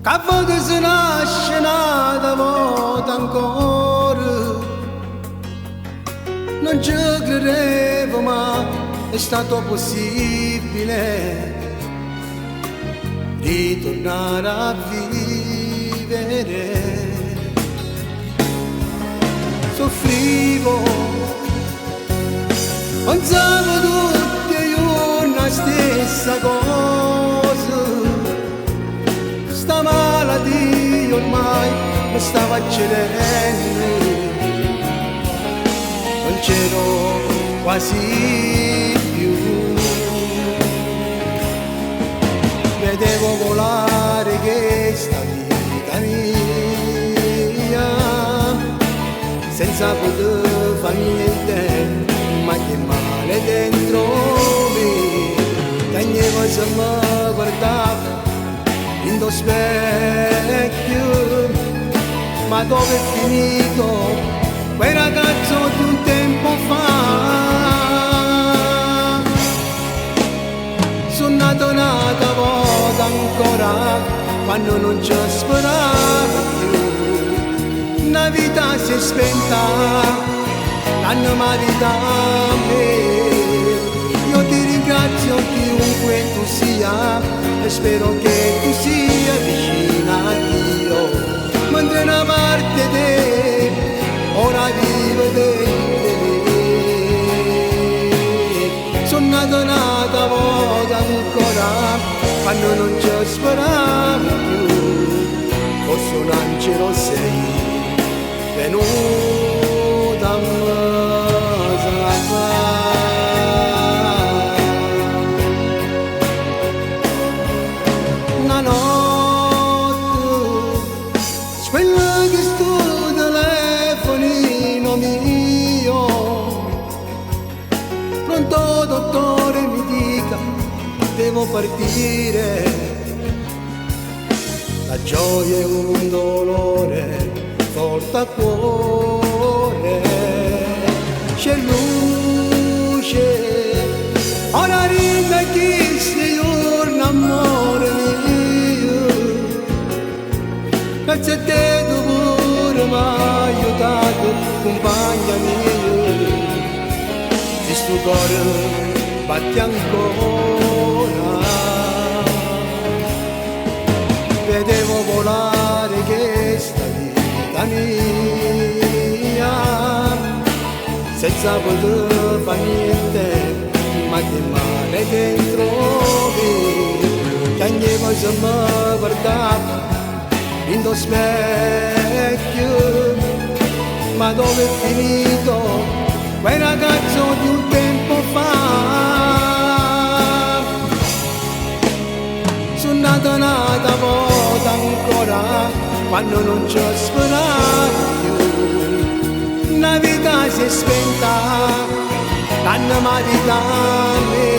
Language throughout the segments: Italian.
che a volte si nasce nata volta ancora. Non ci credevo, ma è stato possibile ritornare a vivere. Soffrivo, pensavo tutti i giorni la stessa cosa. Sta malattia ormai mi stava accedendo, non c'ero quasi più. Vedevo volare questa vita mia senza poter fare niente, ma che male dentro me. Cagnevo se mi guardavo in lo specchio, ma dove è finito quel ragazzo di un tempo fa? Sono nato un'altra volta ancora, quando non ci speravo più. Una vita si è spenta, l'hanno maritata a me. Io ti ringrazio chiunque tu sia e spero che tu sia vicina a Dio. Mentre una parte te ora vive dentro me. Sono nato un'altra volta ancora, quando non ci speravo più. Forse un angelo sei venuta a me salvare. Una notte quella che sto telefonino mio, pronto dottore mi dica devo partire. La gioia è un dolore forte a cuore, c'è luce, ora rinde chi si giorno amore mio. Grazie a te tu pure mi hai aiutato, compagna mia. Se sto cuore batti ancora, vedevo volare questa vita mia senza poter fare niente, ma che male dentro me. Cagnevo se mi guardavo in lo specchio, ma dove è finito quel ragazzo di un tempo fa? Sono nato un'altra volta ancora, quando non ci speravo più. Una vita si è spenta, l'hanno maritata a me.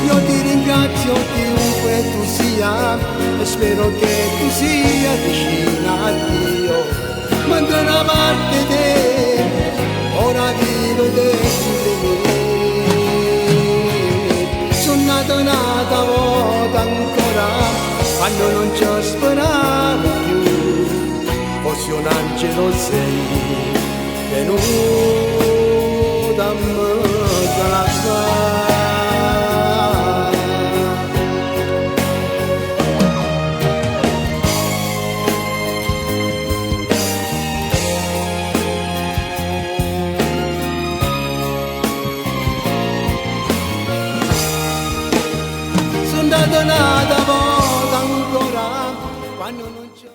Io ti ringrazio chiunque tu sia e spero che tu sia vicina a Dio. Mentre una parte te ora vivo dentro me. Sono nato un'altra volta ancora, quando non ci speravo più. Fossi un angelo sei venuto a me salvare. Sono nato un'altra volta ancora, quando non c'è